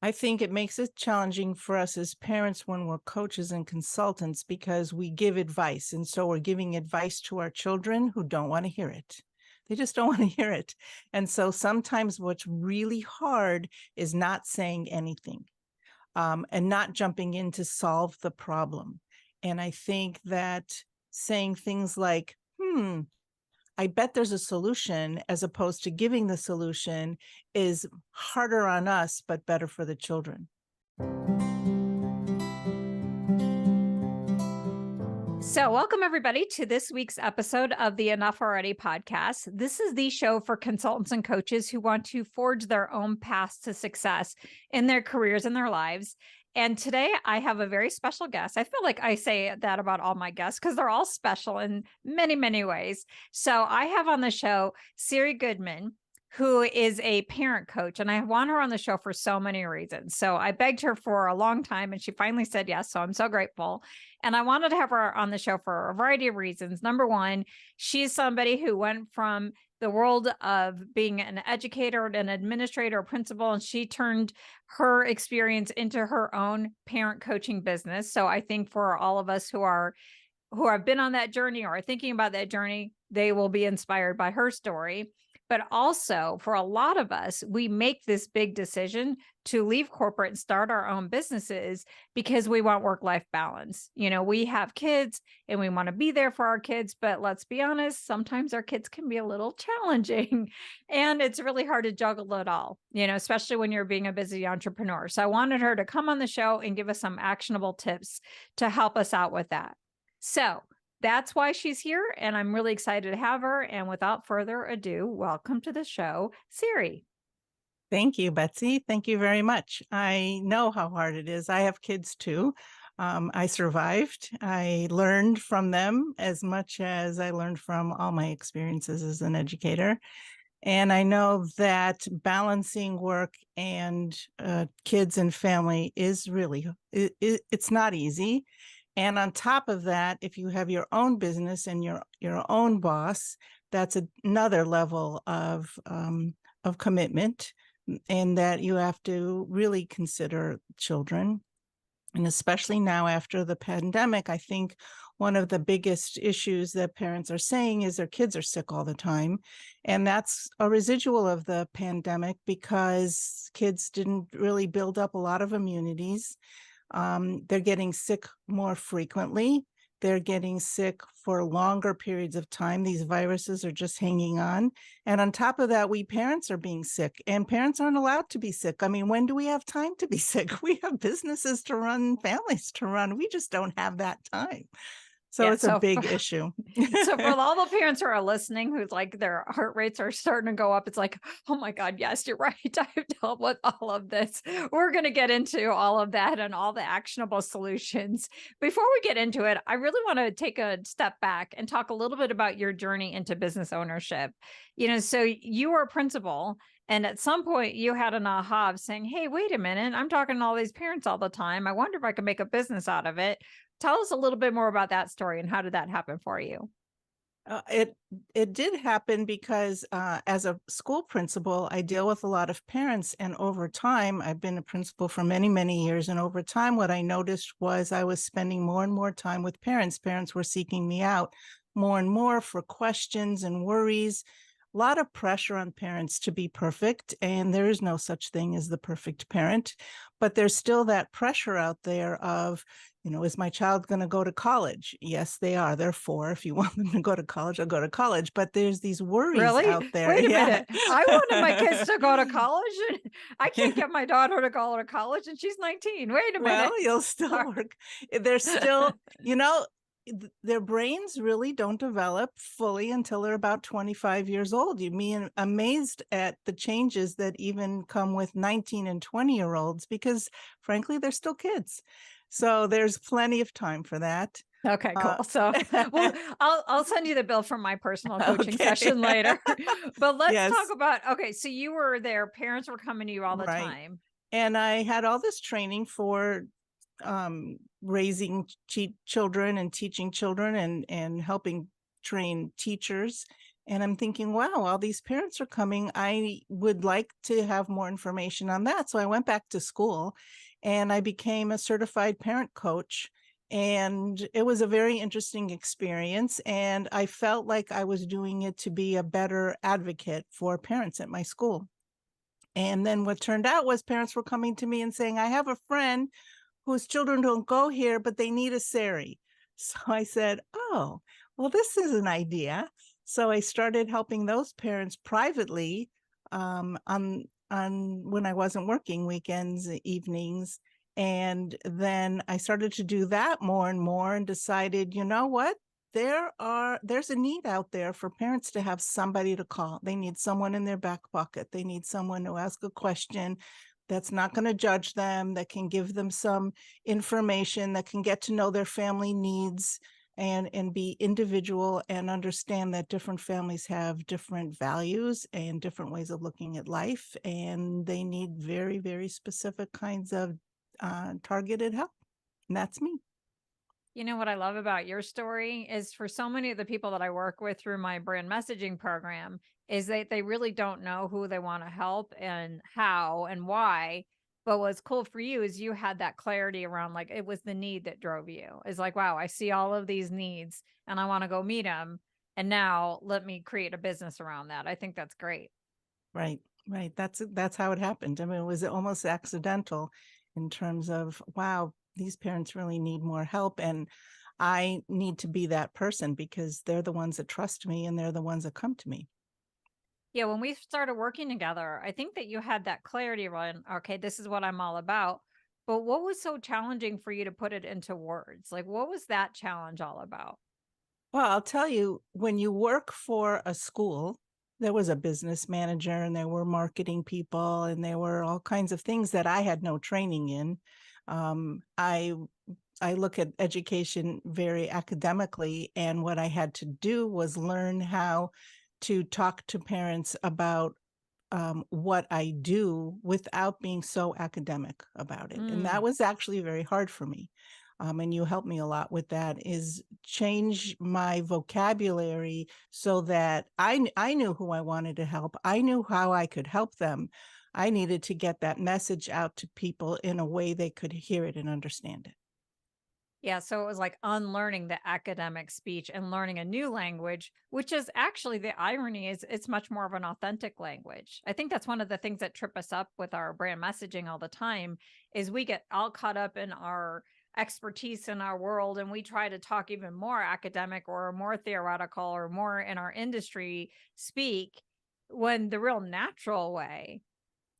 I think it makes it challenging for us as parents when we're coaches and consultants because we give advice. And so we're giving advice to our children who don't want to hear it. They just don't want to hear it. And so sometimes what's really hard is not saying anything and not jumping in to solve the problem. And I think that saying things like, I bet there's a solution, as opposed to giving the solution, is harder on us, but better for the children. So, welcome everybody to this week's episode of the Enough Already podcast. This is the show for consultants and coaches who want to forge their own paths to success in their careers and their lives. And today I have a very special guest. I feel like I say that about all my guests because they're all special in many, many ways. So I have on the show Sari Goodman, who is a parent coach, and I want her on the show for so many reasons. So I begged her for a long time and she finally said yes. So I'm so grateful. And I wanted to have her on the show for a variety of reasons. Number one, she's somebody who went from the world of being an educator, an administrator, a principal, and she turned her experience into her own parent coaching business. So I think for all of us who have been on that journey or are thinking about that journey, they will be inspired by her story. But also for a lot of us, we make this big decision to leave corporate and start our own businesses because we want work-life balance. You know, we have kids and we want to be there for our kids, but let's be honest, sometimes our kids can be a little challenging and it's really hard to juggle it all, you know, especially when you're being a busy entrepreneur. So I wanted her to come on the show and give us some actionable tips to help us out with that. So that's why she's here, and I'm really excited to have her. And without further ado, welcome to the show, Sari. Thank you, Betsy. Thank you very much. I know how hard it is. I have kids too. I survived. I learned from them as much as I learned from all my experiences as an educator. And I know that balancing work and kids and family is really, it's not easy. And on top of that, if you have your own business and your own boss, that's another level of commitment, and that you have to really consider children. And especially now after the pandemic, I think one of the biggest issues that parents are saying is their kids are sick all the time. And that's a residual of the pandemic because kids didn't really build up a lot of immunities. They're getting sick more frequently. They're getting sick for longer periods of time. These viruses are just hanging on. And on top of that, we parents are being sick, and parents aren't allowed to be sick. I mean, when do we have time to be sick? We have businesses to run, families to run. We just don't have that time. So it's a big issue. So for all the parents who are listening, who's like their heart rates are starting to go up, it's like, oh my God, yes, you're right. I've dealt with all of this. We're going to get into all of that and all the actionable solutions. Before we get into it, I really want to take a step back and talk a little bit about your journey into business ownership. You know, so you were a principal, and at some point you had an aha of saying, hey, wait a minute, I'm talking to all these parents all the time. I wonder if I can make a business out of it. Tell us a little bit more about that story and how did that happen for you? It did happen because as a school principal, I deal with a lot of parents, and over time, I've been a principal for many, many years. And over time, what I noticed was I was spending more and more time with parents. Parents were seeking me out more and more for questions and worries. A lot of pressure on parents to be perfect, and there is no such thing as the perfect parent, but there's still that pressure out there of, you know, is my child going to go to college? Yes, they are. They're 4. If you want them to go to college, I'll go to college. But there's these worries out there. Wait a minute. I wanted my kids to go to college, and I can't get my daughter to go to college, and she's 19. Wait a minute. Well, you'll still work. They're still, you know, their brains really don't develop fully until they're about 25 years old. You'd be amazed at the changes that even come with 19 and 20-year-olds because, frankly, they're still kids. So there's plenty of time for that. Okay, cool. So well, I'll send you the bill from my personal coaching session later. But let's talk about, okay, so you were there, parents were coming to you all the time. And I had all this training for raising children and teaching children and helping train teachers. And I'm thinking, wow, all these parents are coming. I would like to have more information on that. So I went back to school and I became a certified parent coach. And it was a very interesting experience. And I felt like I was doing it to be a better advocate for parents at my school. And then what turned out was parents were coming to me and saying, I have a friend whose children don't go here, but they need a Sari. So I said, oh, well, this is an idea. So I started helping those parents privately on when I wasn't working weekends, evenings. And then I started to do that more and more and decided, you know what? There's a need out there for parents to have somebody to call. They need someone in their back pocket. They need someone to ask a question that's not going to judge them, that can give them some information, that can get to know their family needs and be individual and understand that different families have different values and different ways of looking at life, and they need very, very specific kinds of targeted help. And that's me. You know what I love about your story is for so many of the people that I work with through my brand messaging program is that they really don't know who they want to help and how and why. But what's cool for you is you had that clarity around like it was the need that drove you. It's like, wow, I see all of these needs and I want to go meet them. And now let me create a business around that. I think that's great. Right, right. That's how it happened. I mean, it was almost accidental in terms of, wow, these parents really need more help. And I need to be that person because they're the ones that trust me and they're the ones that come to me. Yeah, when we started working together, I think that you had that clarity around, okay, this is what I'm all about. But what was so challenging for you to put it into words? Like, what was that challenge all about? Well, I'll tell you, when you work for a school, there was a business manager and there were marketing people and there were all kinds of things that I had no training in. Um, I I look at education very academically, and what I had to do was learn how to talk to parents about what I do without being so academic about it. And that Mm. was actually very hard for me. And you helped me a lot with that, is change my vocabulary so that I knew who I wanted to help. I knew how I could help them. I needed to get that message out to people in a way they could hear it and understand it. Yeah, so it was like unlearning the academic speech and learning a new language, which is actually the irony is it's much more of an authentic language. I think that's one of the things that trip us up with our brand messaging all the time is we get all caught up in our expertise in our world and we try to talk even more academic or more theoretical or more in our industry speak when the real natural way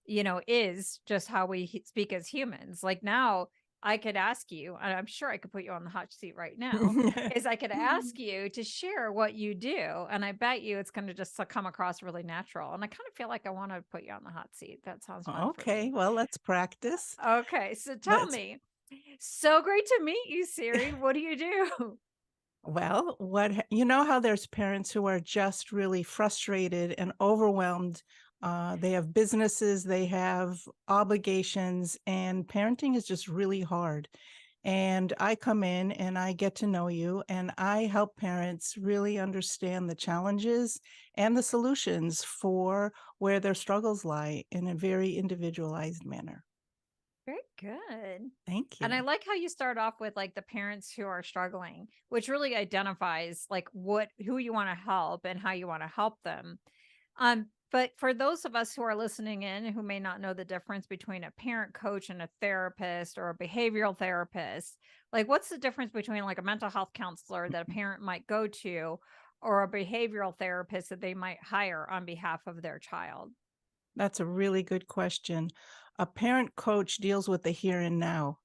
is just how we speak as humans. Like now, I could ask you, and I'm sure I could put you on the hot seat right now, is I could ask you to share what you do. And I bet you it's going to just come across really natural. And I kind of feel like I want to put you on the hot seat. That sounds fun for Okay, me. well, let's practice. Okay. So tell Let's me, so great to meet you, Siri. What do you do? Well, you know how there's parents who are just really frustrated and overwhelmed. They have businesses, they have obligations, and parenting is just really hard. And I come in and I get to know you, and I help parents really understand the challenges and the solutions for where their struggles lie in a very individualized manner. Very good. Thank And I you. like how you start off with like the parents who are struggling, which really identifies like who you want to help and how you want to help them. But for those of us who are listening in who may not know the difference between a parent coach and a therapist or a behavioral therapist, like what's the difference between like a mental health counselor that a parent might go to or a behavioral therapist that they might hire on behalf of their child? That's a really good question. A parent coach deals with the here and now.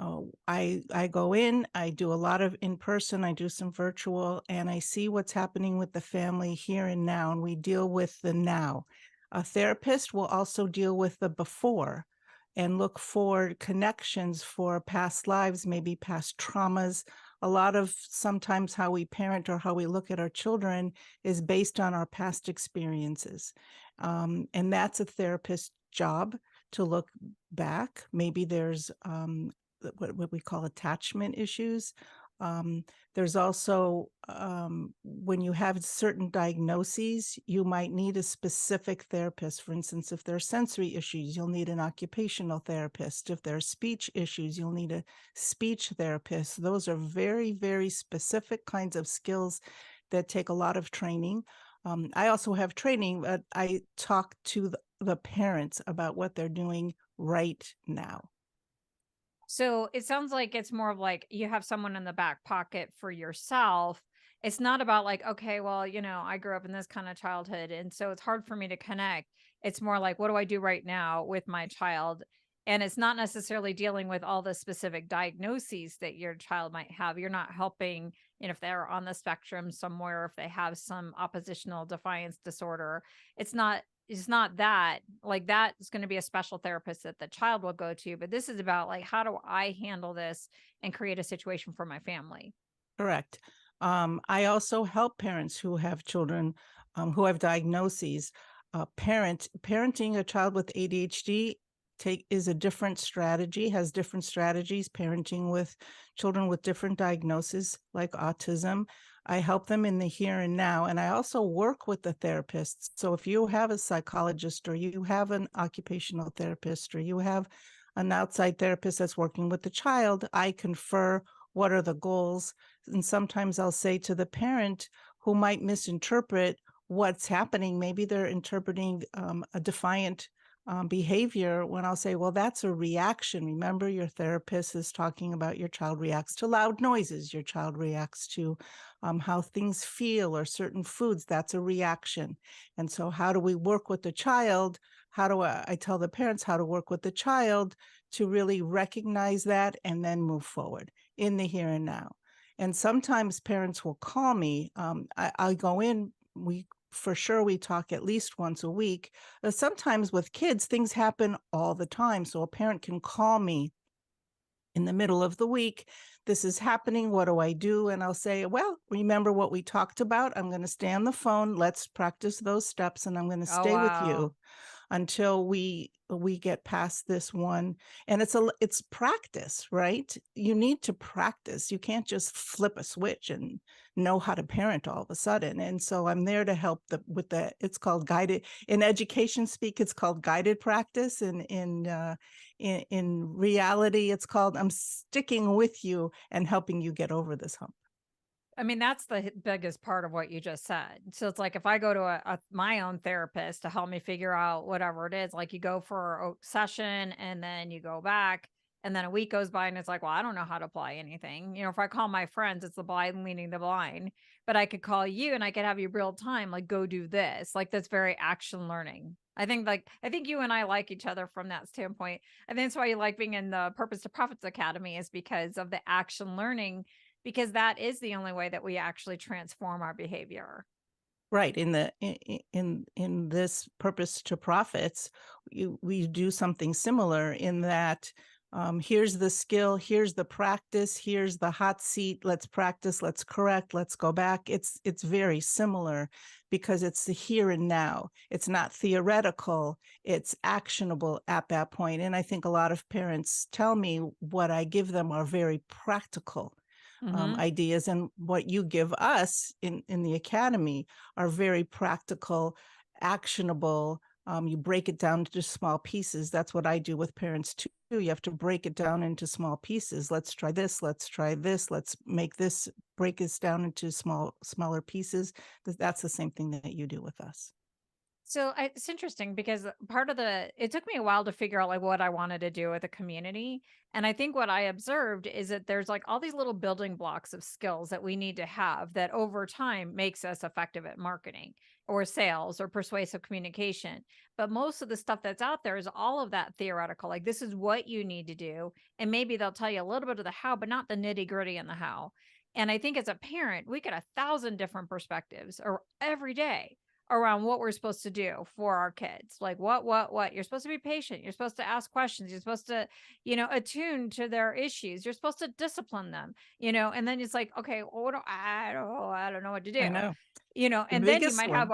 Oh, I go in, I do a lot of in person, I do some virtual, and I see what's happening with the family here and now, and we deal with the now. A therapist will also deal with the before and look for connections for past lives, maybe past traumas. A lot of sometimes how we parent or how we look at our children is based on our past experiences. And that's a therapist's job to look back. Maybe there's what we call attachment issues. There's also, when you have certain diagnoses, you might need a specific therapist. For instance, if there are sensory issues, you'll need an occupational therapist. If there are speech issues, you'll need a speech therapist. Those are very, very specific kinds of skills that take a lot of training. I also have training, but I talk to the parents about what they're doing right now. So it sounds like it's more of like you have someone in the back pocket for yourself. It's not about like, okay, well, I grew up in this kind of childhood. And so it's hard for me to connect. It's more like, what do I do right now with my child? And it's not necessarily dealing with all the specific diagnoses that your child might have. You're not helping, if they're on the spectrum somewhere, if they have some oppositional defiance disorder. It's not that, like, that is going to be a special therapist that the child will go to, but this is about like, how do I handle this and create a situation for my family? Correct. I also help parents who have children who have diagnoses. Parenting a child with ADHD is a different strategy, has different strategies. Parenting with children with different diagnoses like autism, I help them in the here and now. And I also work with the therapists. So if you have a psychologist or you have an occupational therapist or you have an outside therapist that's working with the child, I confer what are the goals. And sometimes I'll say to the parent who might misinterpret what's happening, maybe they're interpreting a defiant behavior, when I'll say, well, that's a reaction. Remember, your therapist is talking about your child reacts to loud noises, your child reacts to how things feel or certain foods. That's a reaction. And so how do we work with the child? How do I tell the parents how to work with the child to really recognize that and then move forward in the here and now? And sometimes parents will call me. I'll go in, for sure we talk at least once a week. Sometimes with kids, things happen all the time. So a parent can call me in the middle of the week. This is happening. What do I do? And I'll say, well, remember what we talked about? I'm going to stay on the phone. Let's practice those steps, and I'm going to Oh, stay with wow. you until we get past this one. And it's practice, right? You need to practice. You can't just flip a switch and know how to parent all of a sudden. And so I'm there to help with the, it's called guided, in education speak, it's called guided practice. And in reality, it's called I'm sticking with you and helping you get over this hump. I mean, that's the biggest part of what you just said. So it's like if I go to my own therapist to help me figure out whatever it is, like you go for a session and then you go back, and then a week goes by and it's like, well, I don't know how to apply anything. If I call my friends, it's the blind leading the blind, but I could call you and I could have you real time, like, go do this. Like, that's very action learning. I think you and I like each other from that standpoint. I think that's why you like being in the Purpose to Profits Academy, is because of the action learning, because that is the only way that we actually transform our behavior. Right. In this Purpose to Profits, we do something similar in that here's the skill, here's the practice, here's the hot seat. Let's practice, let's correct, let's go back. It's very similar because it's the here and now. It's not theoretical, it's actionable at that point. And I think a lot of parents tell me what I give them are very practical ideas, and what you give us in the academy are very practical, actionable. You break it down into small pieces. That's what I do with parents too. You have to break it down into small pieces. Let's try this. Let's try this. Let's make this, break this down into smaller pieces. That's the same thing that you do with us. So it's interesting because it took me a while to figure out like what I wanted to do with the community. And I think what I observed is that there's like all these little building blocks of skills that we need to have that over time makes us effective at marketing or sales or persuasive communication. But most of the stuff that's out there is all of that theoretical. Like, this is what you need to do. And maybe they'll tell you a little bit of the how, but not the nitty gritty in the how. And I think as a parent, we get 1,000 different perspectives or every day around what we're supposed to do for our kids. Like what you're supposed to be patient. You're supposed to ask questions. You're supposed to, attune to their issues. You're supposed to discipline them, and then it's like, okay, well, I don't know what to I do, know. The and then you biggest might one. have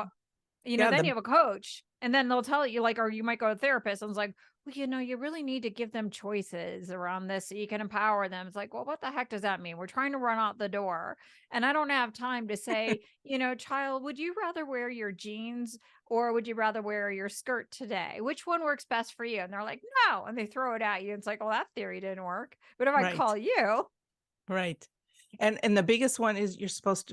Yeah, then you have a coach, and then they'll tell you like, or you might go to a therapist and it's like, well, you really need to give them choices around this so you can empower them. It's like, well, what the heck does that mean? We're trying to run out the door. And I don't have time to say, child, would you rather wear your jeans or would you rather wear your skirt today? Which one works best for you? And they're like, no. And they throw it at you. It's like, well, that theory didn't work. But if I Right. call you, Right. And the biggest one is you're supposed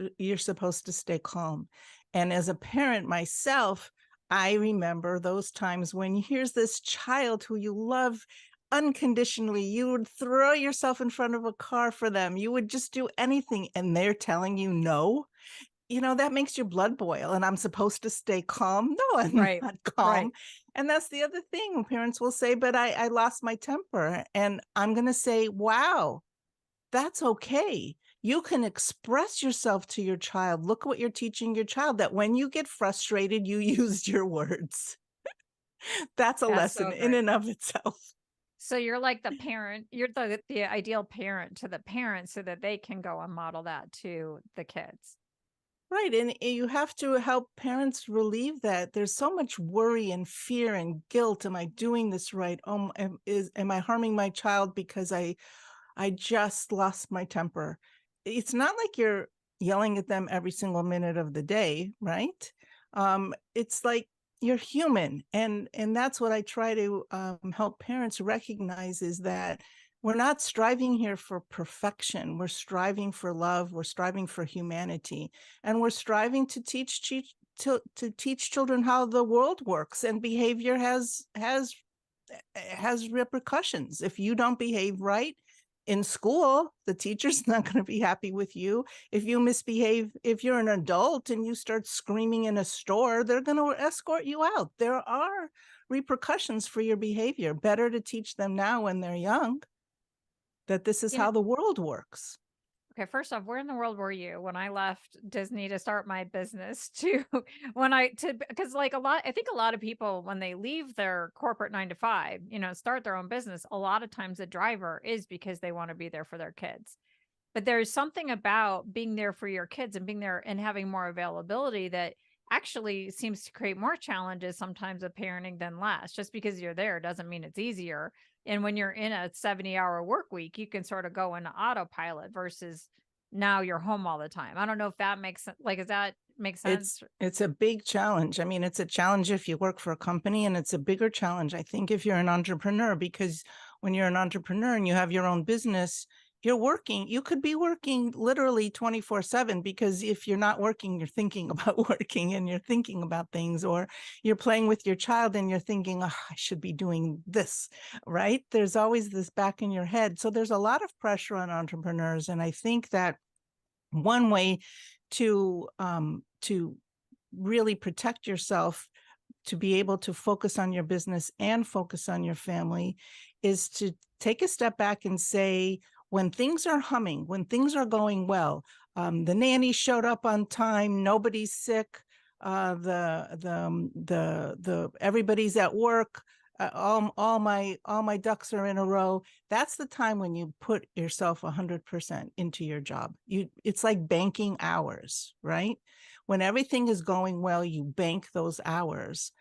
to stay calm. And as a parent myself, I remember those times when here's this child who you love unconditionally. You would throw yourself in front of a car for them. You would just do anything and they're telling you no. That makes your blood boil and I'm supposed to stay calm. No, I'm right, not right. calm. And that's the other thing. Parents will say, but I lost my temper. And I'm going to say, wow, that's okay. You can express yourself to your child. Look what you're teaching your child, that when you get frustrated, you used your words. That's a That's lesson so in great. and of itself. So you're like the parent, you're the ideal parent to the parents so that they can go and model that to the kids. Right. And you have to help parents relieve that. There's so much worry and fear and guilt. Am I doing this right? Am I harming my child because I just lost my temper? It's not like you're yelling at them every single minute of the day, right? It's like you're human, and that's what I try to help parents recognize, is that we're not striving here for perfection. We're striving for love. We're striving for humanity, and we're striving to teach children how the world works, and behavior has repercussions. If you don't behave right in school, the teacher's not going to be happy with you. If you misbehave, if you're an adult and you start screaming in a store, they're going to escort you out. There are repercussions for your behavior. Better to teach them now when they're young that this is You know, how the world works. okay, first off, where in the world were you when I left Disney to start my business to because like I think a lot of people when they leave their corporate 9 to 5, start their own business, a lot of times the driver is because they want to be there for their kids. But there's something about being there for your kids and being there and having more availability that actually seems to create more challenges sometimes of parenting than less. Just because you're there doesn't mean it's easier. And when you're in a 70-hour work week, you can sort of go into autopilot versus now you're home all the time. I don't know if that makes sense. Like, does that make sense? It's a big challenge. I mean, it's a challenge if you work for a company, and it's a bigger challenge, I think, if you're an entrepreneur, because when you're an entrepreneur and you have your own business, you could be working literally 24/7, because if you're not working, you're thinking about working and you're thinking about things, or you're playing with your child and you're thinking, oh, I should be doing this, right? There's always this back in your head. So there's a lot of pressure on entrepreneurs. And I think that one way to really protect yourself, to be able to focus on your business and focus on your family, is to take a step back and say, when things are humming, when things are going well, the nanny showed up on time, nobody's sick, the everybody's at work, all my ducks are in a row. That's the time when you put yourself 100% into your job. It's like banking hours, right? When everything is going well, you bank those hours.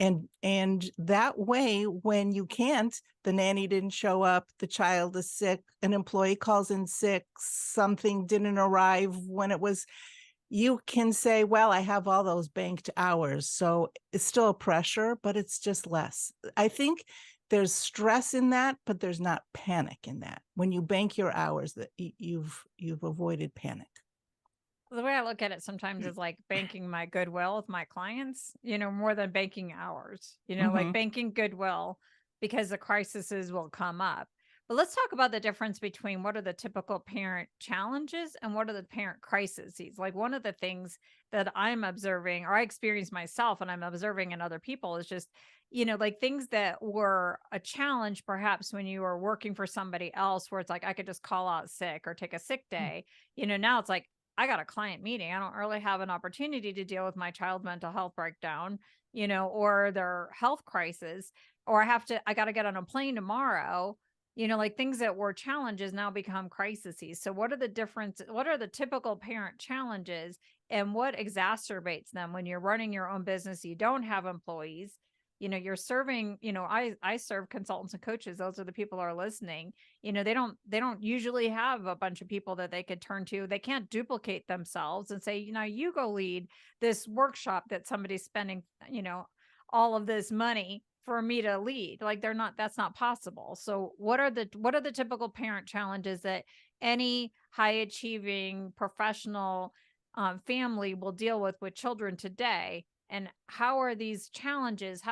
And that way, when you can't, the nanny didn't show up, the child is sick, an employee calls in sick, something didn't arrive when it was, you can say, well, I have all those banked hours. So it's still a pressure, but it's just less. I think there's stress in that, but there's not panic in that. When you bank your hours, that you've avoided panic. The way I look at it sometimes is like banking my goodwill with my clients, more than banking hours, like Mm-hmm. banking goodwill because the crises will come up. But let's talk about the difference between what are the typical parent challenges and what are the parent crises. Like one of the things that I'm observing or I experience myself and I'm observing in other people is just, like things that were a challenge perhaps when you were working for somebody else where it's like I could just call out sick or take a sick day. Now it's like I got a client meeting. I don't really have an opportunity to deal with my child mental health breakdown, or their health crisis, or I got to get on a plane tomorrow, like things that were challenges now become crises. So what are the typical parent challenges and what exacerbates them when you're running your own business? You don't have employees, you're serving, I serve consultants and coaches. Those are the people who are listening. They don't usually have a bunch of people that they could turn to. They can't duplicate themselves and say, you go lead this workshop that somebody's spending, all of this money for me to lead. Like that's not possible. So what are the typical parent challenges that any high achieving professional family will deal with children today? And how are these challenges?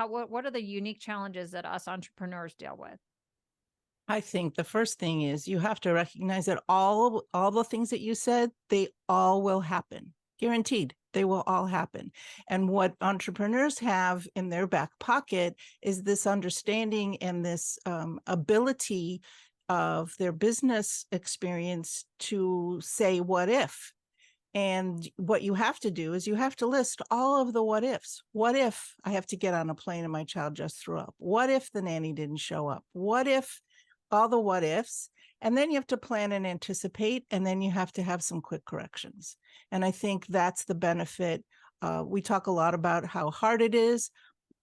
What are the unique challenges that us entrepreneurs deal with? I think the first thing is you have to recognize that all the things that you said, they all will happen. Guaranteed, they will all happen. And what entrepreneurs have in their back pocket is this understanding and this ability of their business experience to say, what if? And what you have to do is you have to list all of the what ifs. What if I have to get on a plane and my child just threw up? What if the nanny didn't show up? What if all the what ifs? And then you have to plan and anticipate, and then you have to have some quick corrections. And I think that's the benefit. We talk a lot about how hard it is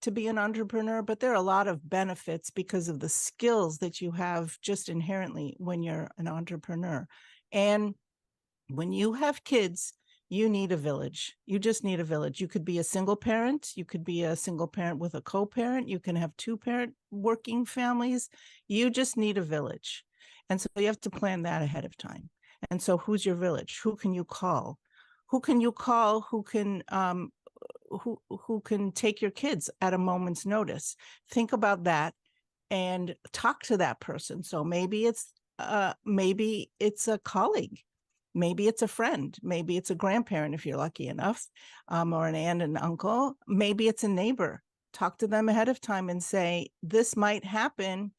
to be an entrepreneur, but there are a lot of benefits because of the skills that you have just inherently when you're an entrepreneur. And when you have kids, you need a village. You just need a village. You could be a single parent. You could be a single parent with a co-parent. You can have two-parent working families. You just need a village. And so you have to plan that ahead of time. And so who's your village? Who can you call? Who can you call who can take your kids at a moment's notice? Think about that and talk to that person. So maybe it's a colleague. Maybe it's a friend. Maybe it's a grandparent if you're lucky enough, or an aunt and uncle. Maybe it's a neighbor. Talk to them ahead of time and say, this might happen.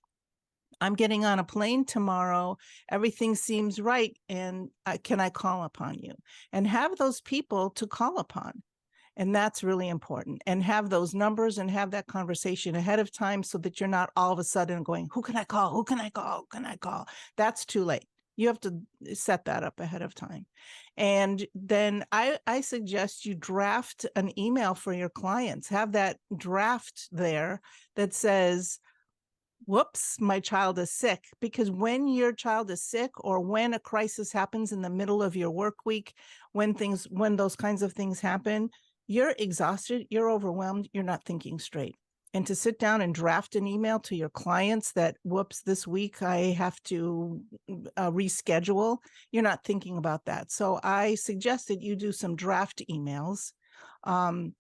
I'm getting on a plane tomorrow. Everything seems right. And can I call upon you? And have those people to call upon. And that's really important. And have those numbers and have that conversation ahead of time so that you're not all of a sudden going, who can I call? Who can I call? Who can I call? That's too late. You have to set that up ahead of time. And then I suggest you draft an email for your clients. Have that draft there that says, whoops, my child is sick. Because when your child is sick or when a crisis happens in the middle of your work week, when those kinds of things happen, you're exhausted, you're overwhelmed, you're not thinking straight. And to sit down and draft an email to your clients that, whoops, this week I have to reschedule, you're not thinking about that. So I suggest that you do some draft emails. And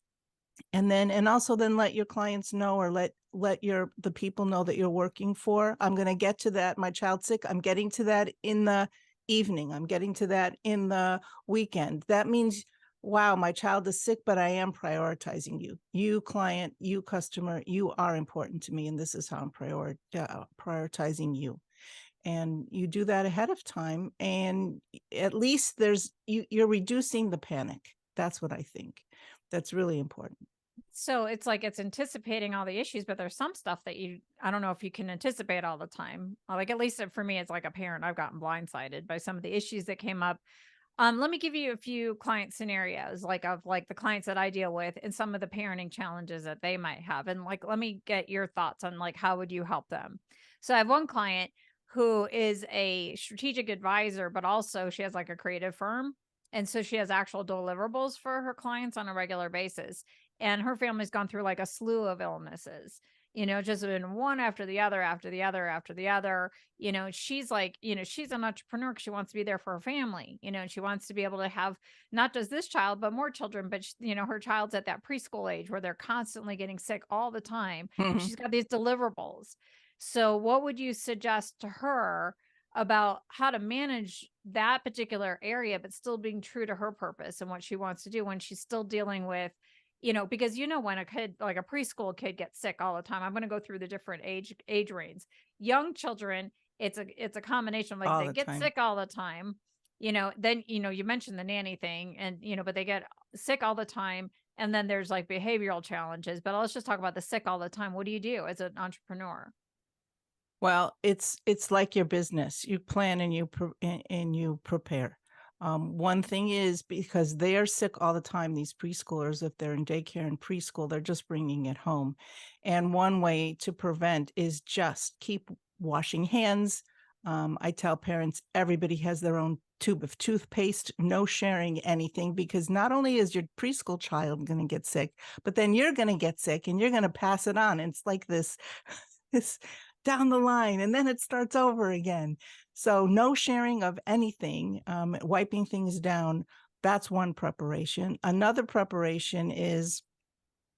also let your clients know, or let the people know that you're working for. I'm going to get to that. My child's sick. I'm getting to that in the evening. I'm getting to that in the weekend. That means, wow, my child is sick, but I am prioritizing you. You client, you customer, you are important to me. And this is how I'm prioritizing you. And you do that ahead of time. And at least you're reducing the panic. That's what I think. That's really important. So it's like it's anticipating all the issues, but there's some stuff that I don't know if you can anticipate all the time. Like, at least for me, it's like a parent, I've gotten blindsided by some of the issues that came up. Let me give you a few client scenarios, of the clients that I deal with and some of the parenting challenges that they might have. And let me get your thoughts on how would you help them? So I have one client who is a strategic advisor, but also she has a creative firm. And so she has actual deliverables for her clients on a regular basis. And her family's gone through a slew of illnesses, just been one after the other, after the other, after the other. She's she's an entrepreneur because she wants to be there for her family, and she wants to be able to have not just this child, but more children. But, her child's at that preschool age where they're constantly getting sick all the time. Mm-hmm. She's got these deliverables. So what would you suggest to her about how to manage that particular area, but still being true to her purpose and what she wants to do when she's still dealing with, because when a kid, a preschool kid, gets sick all the time, I'm going to go through the different age ranges. Young children, it's a combination of they get sick all the time, then, you mentioned the nanny thing and, but they get sick all the time. And then there's behavioral challenges, but let's just talk about the sick all the time. What do you do as an entrepreneur? Well, it's like your business. You plan and you prepare. One thing is because they are sick all the time, these preschoolers, if they're in daycare and preschool, they're just bringing it home. And one way to prevent is just keep washing hands. I tell parents, everybody has their own tube of toothpaste, no sharing anything, because not only is your preschool child going to get sick, but then you're going to get sick and you're going to pass it on. And it's like this down the line, and then it starts over again. So no sharing of anything, wiping things down. That's one preparation. Another preparation is,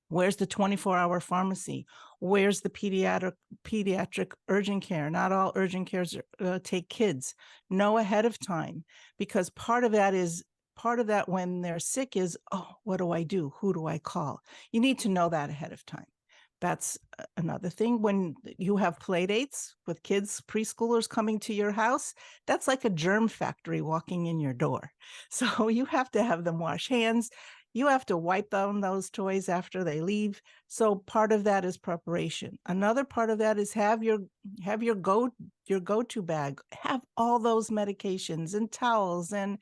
where's the 24-hour pharmacy? Where's the pediatric urgent care? Not all urgent cares take kids. Know ahead of time, because part of that when they're sick is, oh, what do I do? Who do I call? You need to know that ahead of time. That's another thing. When you have play dates with kids, preschoolers coming to your house, that's like a germ factory walking in your door. So you have to have them wash hands. You have to wipe down those toys after they leave. So part of that is preparation. Another part of that is have your go-to bag. Have all those medications and towels and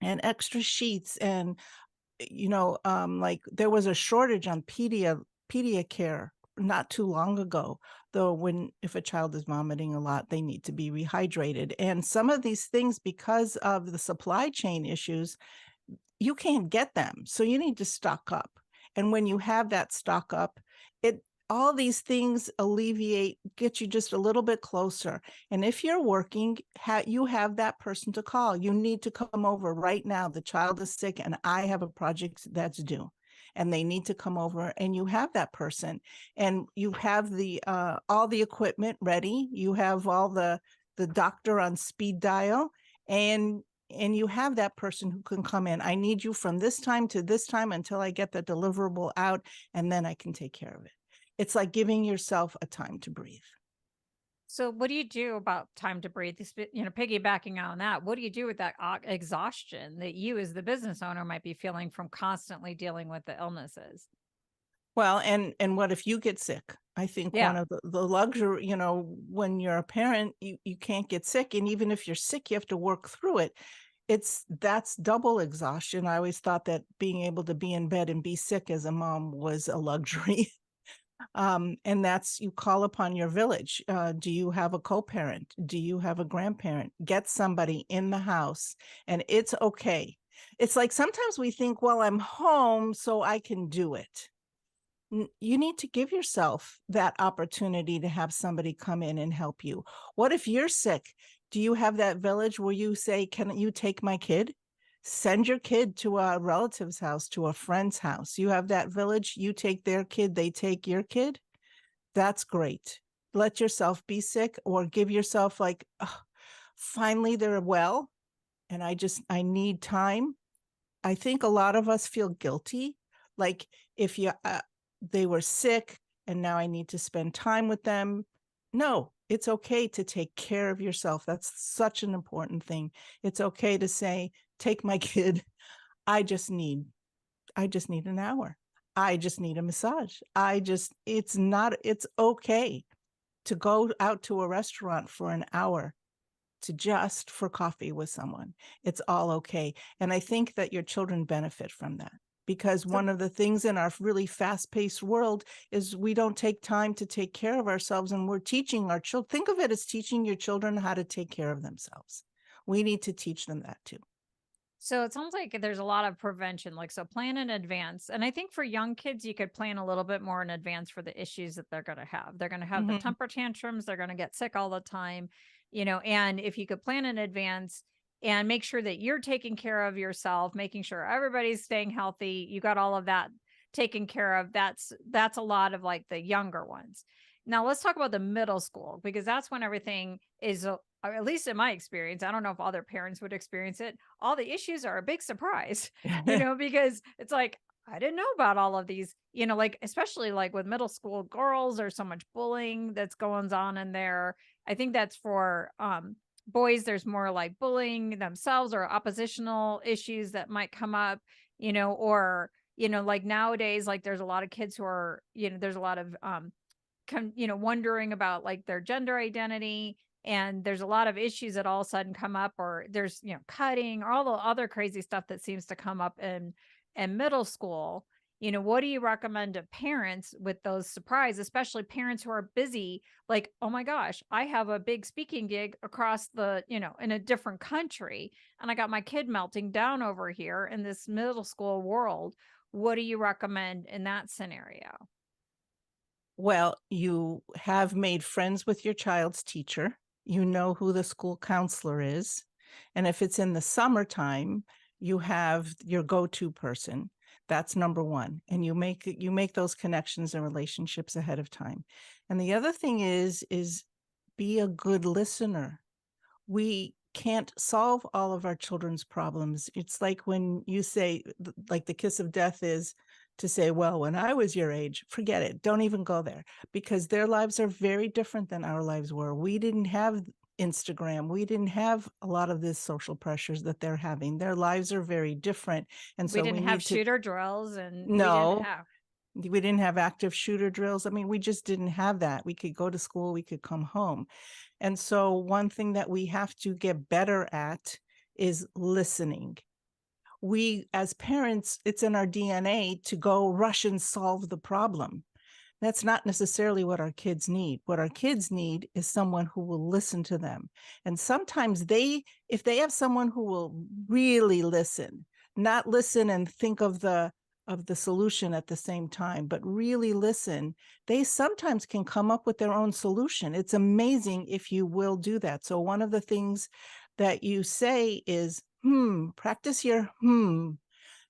extra sheets and like there was a shortage on Pediacare not too long ago, though. If a child is vomiting a lot, they need to be rehydrated. And some of these things, because of the supply chain issues, you can't get them. So you need to stock up. And when you have that stock up, all these things get you just a little bit closer. And if you're working, you have that person to call. You need to come over right now. The child is sick and I have a project that's due. And they need to come over, and you have that person, and you have all the equipment ready. You have all the doctor on speed dial, and you have that person who can come in. I need you from this time to this time until I get the deliverable out, and then I can take care of it. It's like giving yourself a time to breathe. So what do you do about time to breathe? Piggybacking on that, what do you do with that exhaustion that you as the business owner might be feeling from constantly dealing with the illnesses? Well, and what if you get sick? I think Yeah. one of the luxury, when you're a parent, you can't get sick. And even if you're sick, you have to work through it. That's double exhaustion. I always thought that being able to be in bed and be sick as a mom was a luxury. And that's, you call upon your village. Do you have a co-parent? Do you have a grandparent? Get somebody in the house, and it's okay. It's like sometimes we think, well, I'm home, so I can do it. You need to give yourself that opportunity to have somebody come in and help you. What if you're sick? Do you have that village where you say, can you take my kid? Send your kid to a relative's house, to a friend's house. You have that village, you take their kid, they take your kid. That's great. Let yourself be sick, or give yourself like, oh, finally they're well, and I need time. I think a lot of us feel guilty. Like if they were sick and now I need to spend time with them. No, it's okay to take care of yourself. That's such an important thing. It's okay to say, take my kid. I just need an hour. I just need a massage. It's okay to go out to a restaurant for an hour for coffee with someone. It's all okay. And I think that your children benefit from that, because one of the things in our really fast-paced world is we don't take time to take care of ourselves, and we're teaching our children. Think of it as teaching your children how to take care of themselves. We need to teach them that too. So it sounds like there's a lot of prevention, so plan in advance. And I think for young kids, you could plan a little bit more in advance for the issues that they're going to have. They're going to have the temper tantrums. They're going to get sick all the time, and if you could plan in advance and make sure that you're taking care of yourself, making sure everybody's staying healthy, you got all of that taken care of. That's a lot of like the younger ones. Now let's talk about the middle school, because that's when everything is, at least in my experience, I don't know if other parents would experience it, all the issues are a big surprise, because it's like, I didn't know about all of these, especially like with middle school girls, there's so much bullying that's going on in there. I think that's for boys, there's more like bullying themselves or oppositional issues that might come up, or, like nowadays, like there's a lot of kids who are, there's a lot of, wondering about like their gender identity. and there's a lot of issues that all of a sudden come up, or there's, cutting, or all the other crazy stuff that seems to come up in middle school. What do you recommend to parents with those surprise, especially parents who are busy, like, oh my gosh, I have a big speaking gig across in a different country, and I got my kid melting down over here in this middle school world. What do you recommend in that scenario? Well, you have made friends with your child's teacher. You know who the school counselor is. And if it's in the summertime, you have your go-to person. That's number one. And you make those connections and relationships ahead of time. And the other thing is be a good listener. We can't solve all of our children's problems. It's like when you say, like, the kiss of death is to say, well, when I was your age, forget it. Don't even go there, because their lives are very different than our lives were. We didn't have Instagram. We didn't have a lot of these social pressures that they're having. Their lives are very different. And We so didn't we have need to, shooter drills, and no, we didn't have active shooter drills. I mean, we just didn't have that. We could go to school, we could come home. And so one thing that we have to get better at is listening. We, as parents, it's in our DNA to go rush and solve the problem. That's not necessarily what our kids need. What our kids need is someone who will listen to them. And sometimes if they have someone who will really listen, not listen and think of the solution at the same time, but really listen, they sometimes can come up with their own solution. It's amazing if you will do that. So one of the things that you say is, practice your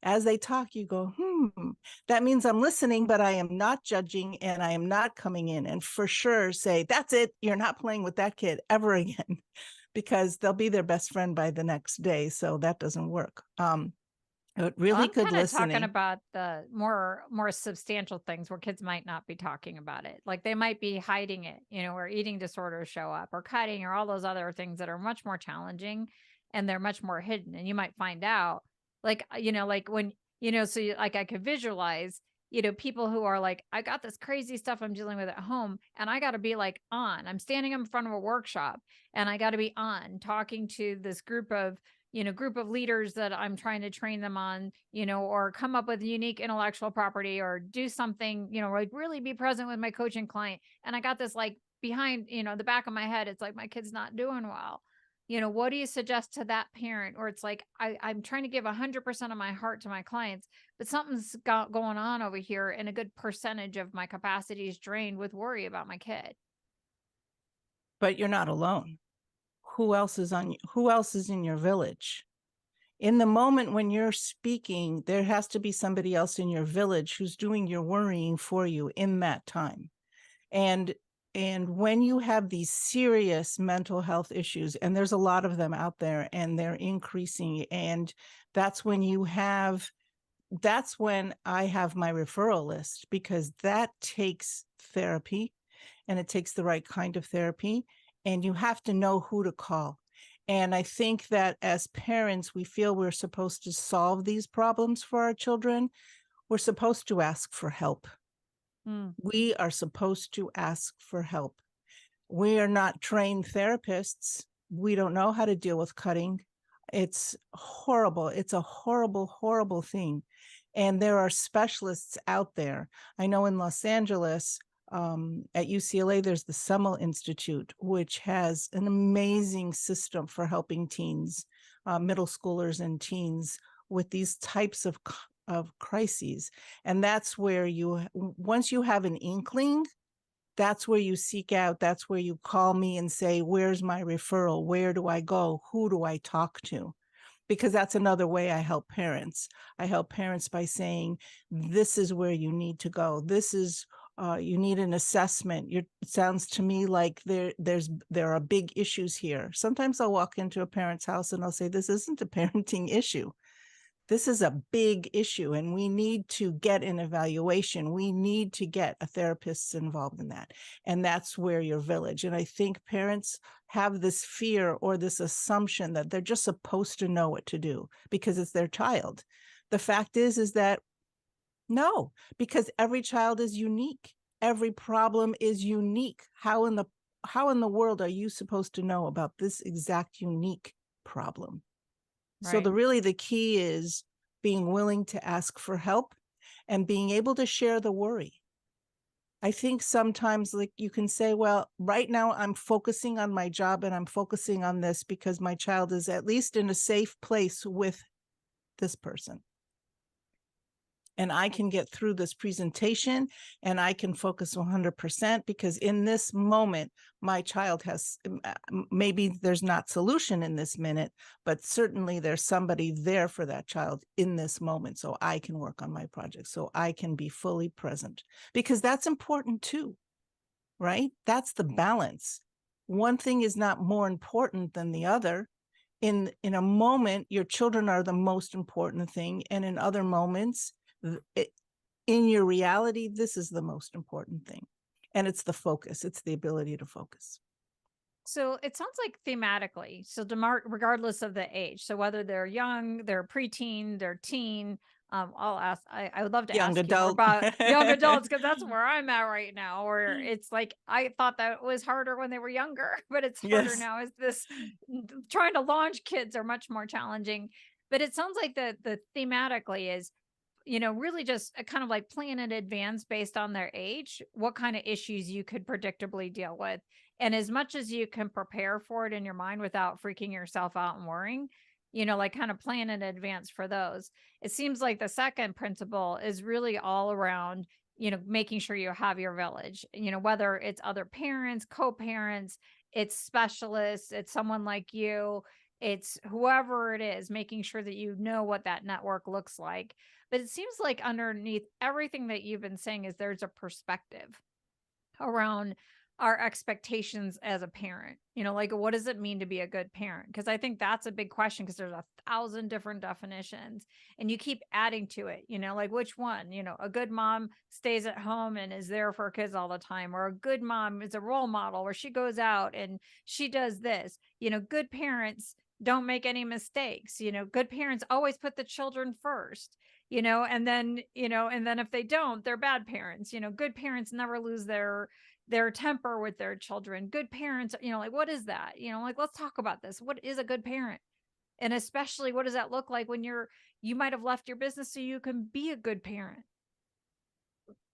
as they talk, you go, that means I'm listening, but I am not judging, and I am not coming in. And for sure say, that's it. You're not playing with that kid ever again, because they'll be their best friend by the next day. So that doesn't work. Well, Really I'm good kind of talking listening. about the more substantial things where kids might not be talking about it. Like they might be hiding it, or eating disorders show up, or cutting, or all those other things that are much more challenging, and they're much more hidden. And you might find out, like, like when, so like I could visualize, people who are like, I got this crazy stuff I'm dealing with at home, and I got to be like I'm standing in front of a workshop, and I got to be on talking to this group of leaders that I'm trying to train them on, or come up with unique intellectual property, or do something, like really be present with my coaching client. And I got this like behind, the back of my head, it's like my kid's not doing well. What do you suggest to that parent? Or it's like, I'm trying to give 100% of my heart to my clients, but something's going on over here, and a good percentage of my capacity is drained with worry about my kid. But you're not alone. Who else is in your village? In the moment when you're speaking, there has to be somebody else in your village who's doing your worrying for you in that time. And when you have these serious mental health issues, and there's a lot of them out there, and they're increasing, and that's when I have my referral list, because that takes therapy, and it takes the right kind of therapy, and you have to know who to call. And I think that as parents, we feel we're supposed to solve these problems for our children. We're supposed to ask for help. We are supposed to ask for help. We are not trained therapists. We don't know how to deal with cutting. It's horrible. It's a horrible, horrible thing. And there are specialists out there. I know in Los Angeles, at UCLA, there's the Semmel Institute, which has an amazing system for helping teens, middle schoolers and teens, with these types of crises. And that's where once you have an inkling, that's where you seek out, that's where you call me and say, where's my referral? Where do I go? Who do I talk to? Because that's another way I help parents. I help parents by saying, this is where you need to go. This is, you need an assessment. It sounds to me like there are big issues here. Sometimes I'll walk into a parent's house and I'll say, this isn't a parenting issue. This is a big issue, and we need to get an evaluation. We need to get a therapist involved in that. And that's where your village. And I think parents have this fear or this assumption that they're just supposed to know what to do because it's their child. The fact is that no, because every child is unique. Every problem is unique. How in the how in the world are you supposed to know about this exact unique problem? So Right. the key is being willing to ask for help and being able to share the worry. I think sometimes, like, you can say, well, right now I'm focusing on my job and I'm focusing on this because my child is at least in a safe place with this person. And I can get through this presentation and I can focus 100% because in this moment, my child has, maybe there's not solution in this minute, but certainly there's somebody there for that child in this moment. So I can work on my project, so I can be fully present, because that's important too, right? That's the balance. One thing is not more important than the other. In a moment, your children are the most important thing. And in other moments, in your reality, this is the most important thing. And it's the focus. It's the ability to focus. So it sounds like thematically, so regardless of the age, so whether they're young, they're preteen, they're teen, I'll ask, I would love to Young ask you more adult. about young adults, because that's where I'm at right now, where it's like, I thought that it was harder when they were younger, but it's harder Yes. now as this trying to launch kids are much more challenging. But it sounds like the thematically is, really just a kind of like plan in advance based on their age, what kind of issues you could predictably deal with. And as much as you can prepare for it in your mind without freaking yourself out and worrying, like kind of plan in advance for those. It seems like the second principle is really all around, making sure you have your village, whether it's other parents, co-parents, it's specialists, it's someone like you, it's whoever it is, making sure that you know what that network looks like. But it seems like underneath everything that you've been saying is there's a perspective around our expectations as a parent. Like, what does it mean to be a good parent? Because I think that's a big question, because there's 1,000 different definitions and you keep adding to it, like which one, a good mom stays at home and is there for her kids all the time, or a good mom is a role model where she goes out and she does this. Good parents don't make any mistakes. Good parents always put the children first. And then if they don't, they're bad parents. Good parents never lose their temper with their children. Good parents, like, what is that? Like, let's talk about this. What is a good parent? And especially, what does that look like when you might have left your business so you can be a good parent?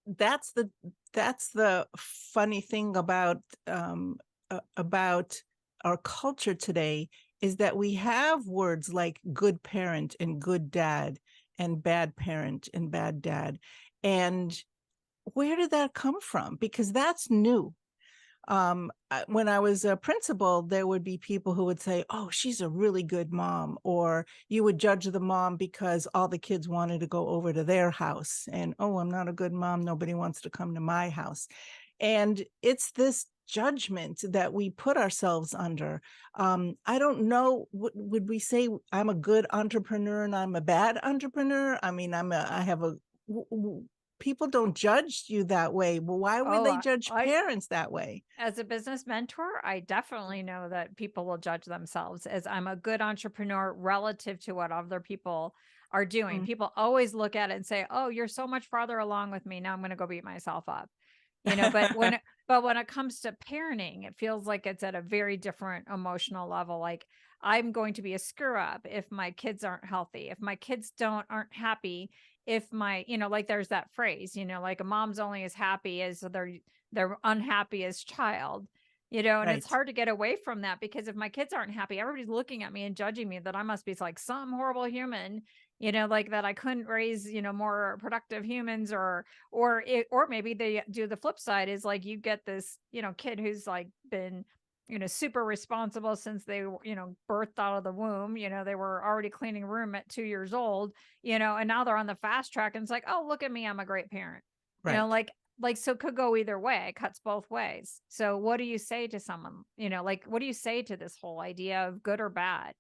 That's the funny thing about our culture today, is that we have words like good parent and good dad and bad parent and bad dad. And where did that come from? Because that's new. When I was a principal, there would be people who would say, oh, she's a really good mom, or you would judge the mom because all the kids wanted to go over to their house, and, oh, I'm not a good mom, nobody wants to come to my house. And it's this judgment that we put ourselves under. I don't know, would we say I'm a good entrepreneur and I'm a bad entrepreneur? I mean, people don't judge you that way. Well, why would Oh, they judge I parents that way? as a business mentor, I definitely know that people will judge themselves as I'm a good entrepreneur relative to what other people are doing. Mm. People always look at it and say, "Oh, you're so much farther along with me. Now I'm going to go beat myself up." But when it comes to parenting, it feels like it's at a very different emotional level. Like, I'm going to be a screw up if my kids aren't healthy, if my kids aren't happy, if like there's that phrase, like a mom's only as happy as their unhappiest child. And it's Right. hard to get away from that, because if my kids aren't happy, everybody's looking at me and judging me that I must be like some horrible human, like that I couldn't raise, more productive humans, or maybe they do the flip side, is like you get this, kid who's like been, super responsible since they were, birthed out of the womb. They were already cleaning a room at 2 years old, and now they're on the fast track and it's like, oh, look at me, I'm a great parent. Right. Like, so it could go either way. It cuts both ways. So what do you say to someone, like, what do you say to this whole idea of good or bad?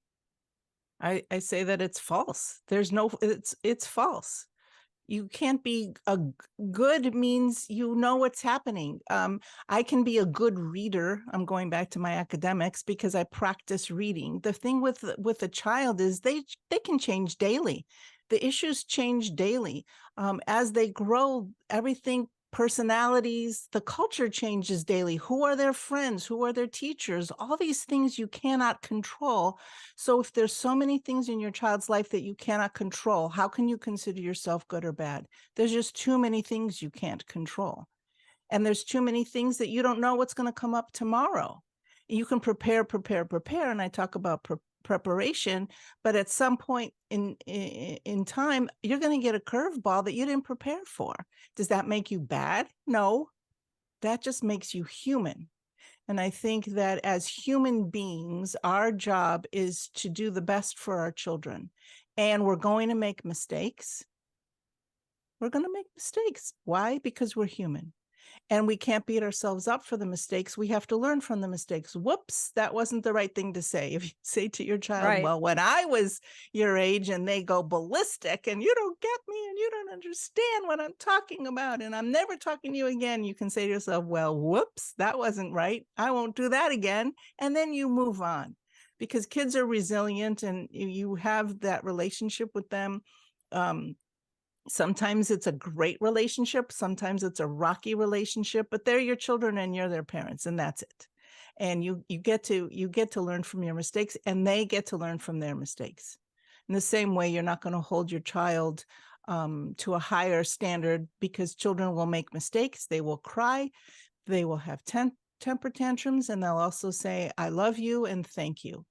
I say that it's false. It's false. You can't be good means you know what's happening. I can be a good reader. I'm going back to my academics because I practice reading. The thing with a child is they can change daily. The issues change daily. As they grow, everything personalities, the culture changes daily. Who are their friends? Who are their teachers? All these things you cannot control. So if there's so many things in your child's life that you cannot control, how can you consider yourself good or bad? There's just too many things you can't control. And there's too many things that you don't know what's going to come up tomorrow. You can prepare, and I talk about preparation, but at some point in time, you're going to get a curveball that you didn't prepare for. Does that make you bad? No, that just makes you human. And I think that as human beings, our job is to do the best for our children. And we're going to make mistakes. We're going to make mistakes. Why? Because we're human. And we can't beat ourselves up for the mistakes. We have to learn from the mistakes. Whoops, that wasn't the right thing to say. If you say to your child, Right. well, when I was your age, and they go ballistic and you don't get me and you don't understand what I'm talking about and I'm never talking to you again, you can say to yourself, well, whoops, that wasn't right. I won't do that again. And then you move on, because kids are resilient and you have that relationship with them. Sometimes it's a great relationship. Sometimes it's a rocky relationship, but they're your children and you're their parents, and that's it. And you get to learn from your mistakes, and they get to learn from their mistakes. In the same way, you're not going to hold your child to a higher standard, because children will make mistakes. They will cry. They will have temper tantrums, and they'll also say, I love you and thank you.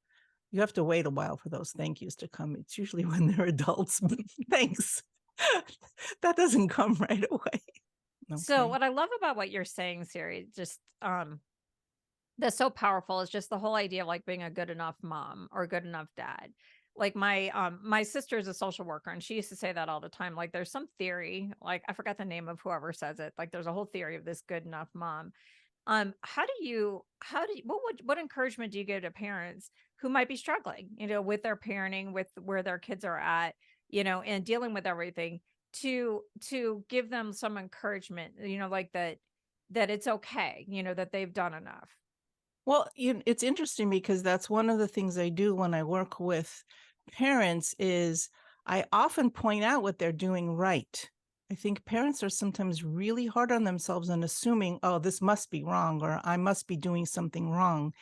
You have to wait a while for those thank yous to come. It's usually when they're adults. Thanks. That doesn't come right away. So Okay. what I love about what you're saying, Siri, just that's so powerful, is just the whole idea of like being a good enough mom or good enough dad. Like my sister is a social worker, and she used to say that all the time. Like there's some theory, like I forgot the name of whoever says it. Like there's a whole theory of this good enough mom. What encouragement do you give to parents who might be struggling, with their parenting, with where their kids are at, and dealing with everything, to give them some encouragement, like that it's okay, that they've done enough. Well, it's interesting, because that's one of the things I do when I work with parents is I often point out what they're doing right. I think parents are sometimes really hard on themselves and assuming, oh, this must be wrong, or I must be doing something wrong.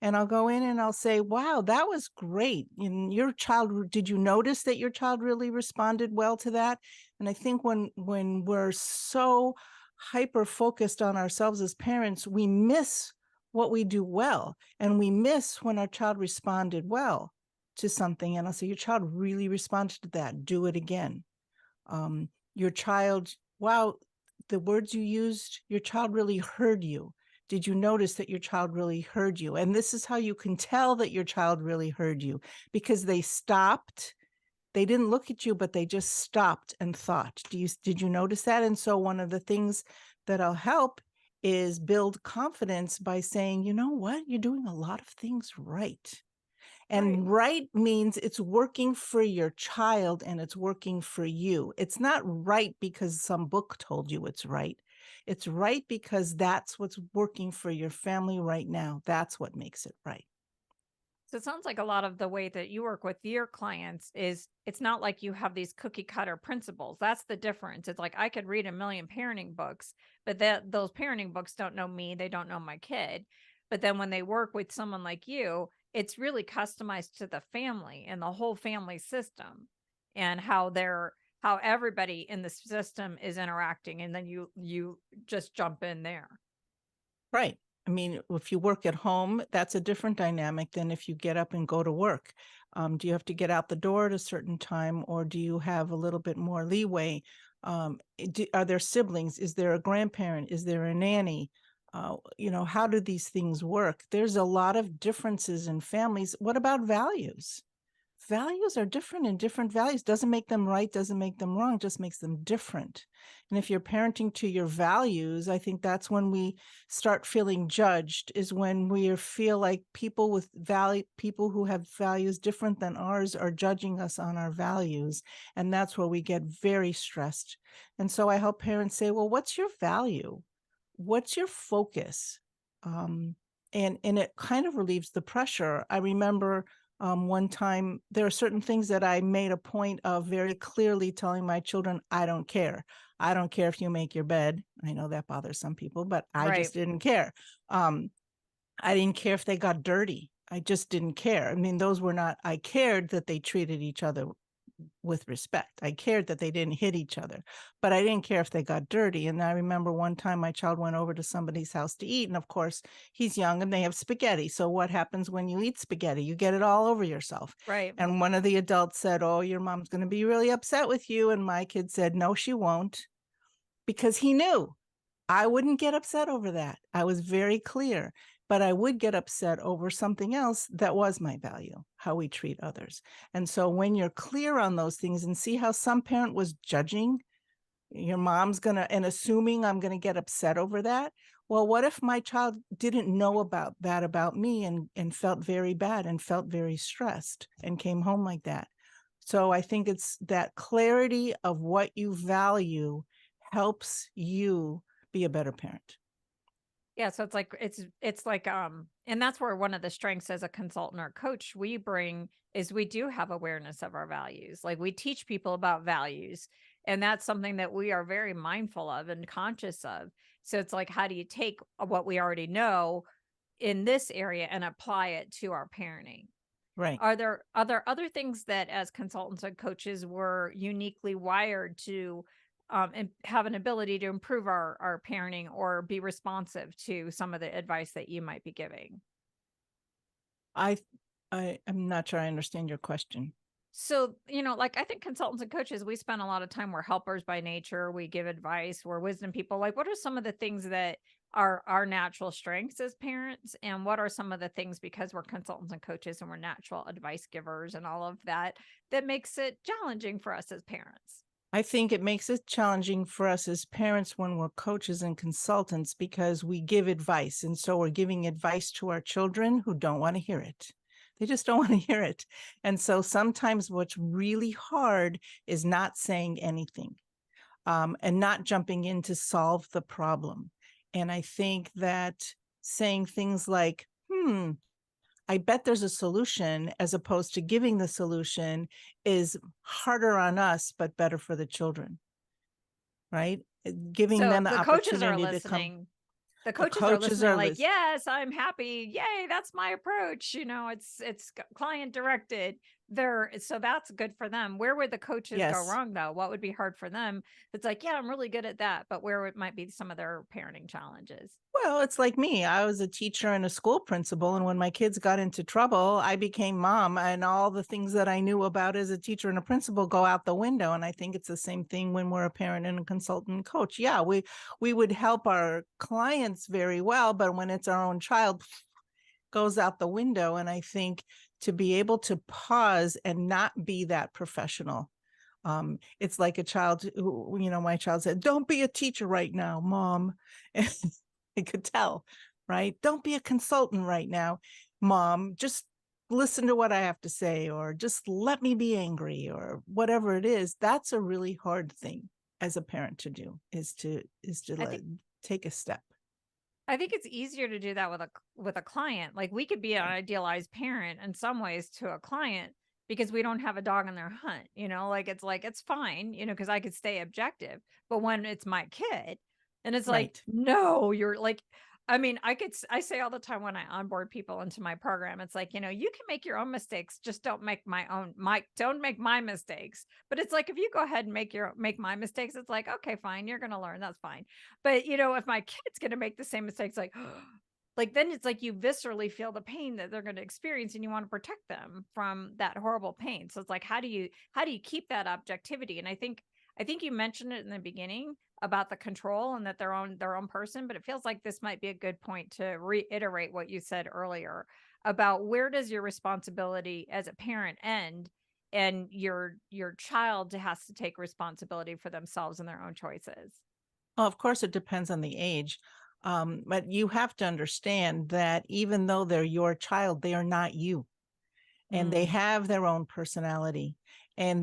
And I'll go in and I'll say, wow, that was great. And your child, did you notice that your child really responded well to that? And I think when we're so hyper focused on ourselves as parents, we miss what we do well. And we miss when our child responded well to something. And I'll say, your child really responded to that. Do it again. Your child, wow, the words you used, your child really heard you. Did you notice that your child really heard you? And this is how you can tell that your child really heard you, because they stopped. They didn't look at you, but they just stopped and thought. Did you notice that? And so one of the things that I'll help is build confidence by saying, you know what? You're doing a lot of things right. Right. And right means it's working for your child and it's working for you. It's not right because some book told you it's right. It's right because that's what's working for your family right now. That's what makes it right. So it sounds like a lot of the way that you work with your clients is, it's not like you have these cookie cutter principles. That's the difference. It's like I could read a million parenting books, but those parenting books don't know me, they don't know my kid. But then when they work with someone like you, it's really customized to the family and the whole family system, and how everybody in the system is interacting, and then you just jump in there. Right. I mean, if you work at home, that's a different dynamic than if you get up and go to work. Do you have to get out the door at a certain time, or do you have a little bit more leeway? Are there siblings? Is there a grandparent? Is there a nanny? How do these things work? There's a lot of differences in families. What about values? Values are different, and different values doesn't make them right, doesn't make them wrong, just makes them different. And if you're parenting to your values, I think that's when we start feeling judged, is when we feel like people who have values different than ours are judging us on our values. And that's where we get very stressed. And so I help parents say, well, what's your value? What's your focus? And it kind of relieves the pressure. I remember One time, there are certain things that I made a point of very clearly telling my children, I don't care. I don't care if you make your bed. I know that bothers some people, but I Right. just didn't care. I didn't care if they got dirty. I just didn't care. I mean, those were not, I cared that they treated each other with respect. I cared that they didn't hit each other, but I didn't care if they got dirty. And I remember one time my child went over to somebody's house to eat. And of course, he's young and they have spaghetti. So what happens when you eat spaghetti? You get it all over yourself. Right. And one of the adults said, oh, your mom's going to be really upset with you. And my kid said, no, she won't, because he knew I wouldn't get upset over that. I was very clear, but I would get upset over something else that was my value, how we treat others. And so when you're clear on those things, and see how some parent was judging, your mom's gonna, and assuming I'm gonna get upset over that. Well, what if my child didn't know about that about me, and felt very bad and felt very stressed and came home like that? So I think it's that clarity of what you value helps you be a better parent. Yeah, so it's like and that's where one of the strengths as a consultant or coach we bring is we do have awareness of our values. Like we teach people about values, and that's something that we are very mindful of and conscious of. So it's like, how do you take what we already know in this area and apply it to our parenting? Right. Are there other things that as consultants and coaches we're uniquely wired to and have an ability to improve our parenting or be responsive to some of the advice that you might be giving? I I'm not sure I understand your question. So, like I think consultants and coaches, we spend a lot of time, we're helpers by nature, we give advice, we're wisdom people. Like, what are some of the things that are our natural strengths as parents? And what are some of the things, because we're consultants and coaches and we're natural advice givers and all of that, that makes it challenging for us as parents? I think it makes it challenging for us as parents when we're coaches and consultants, because we give advice. And so we're giving advice to our children who don't want to hear it. They just don't want to hear it. And so sometimes what's really hard is not saying anything, and not jumping in to solve the problem. And I think that saying things like, I bet there's a solution, as opposed to giving the solution, is harder on us, but better for the children, right? Giving So them the the coaches are opportunity to come. listening. The The coaches are coaches listening are like, listening. "Yes, I'm happy. Yay, that's my approach." It's client directed. So that's good for them. Where would the coaches go Yes. wrong though? What would be hard for them? It's like, "Yeah, I'm really good at that," but where it might be some of their parenting challenges. Well, it's like me. I was a teacher and a school principal. And when my kids got into trouble, I became mom, and all the things that I knew about as a teacher and a principal go out the window. And I think it's the same thing when we're a parent and a consultant coach. Yeah, we would help our clients very well, but when it's our own child, goes out the window. And I think to be able to pause and not be that professional. It's like a child who, my child said, don't be a teacher right now, mom. And I could tell, right? Don't be a consultant right now, mom. Just listen to what I have to say, or just let me be angry, or whatever it is. That's a really hard thing as a parent to do, is to I think take a step. I think it's easier to do that with a client. Like we could be an Right. idealized parent in some ways to a client because we don't have a dog in their hunt, like it's fine, because I could stay objective. But when it's my kid, and it's like, Right. no, you're like, I mean, I say all the time when I onboard people into my program, it's like, you can make your own mistakes, just don't make don't make my mistakes. But it's like if you go ahead and make my mistakes, it's like, okay, fine, you're gonna learn, that's fine. But, if my kid's gonna make the same mistakes, like then it's like you viscerally feel the pain that they're gonna experience and you want to protect them from that horrible pain. So it's like, how do you keep that objectivity? And I think you mentioned it in the beginning about the control and that they're own person, but it feels like this might be a good point to reiterate what you said earlier about where does your responsibility as a parent end and your child has to take responsibility for themselves and their own choices. Well, of course, it depends on the age. But you have to understand that even though they're your child, they are not you, and they Mm. have their own personality, and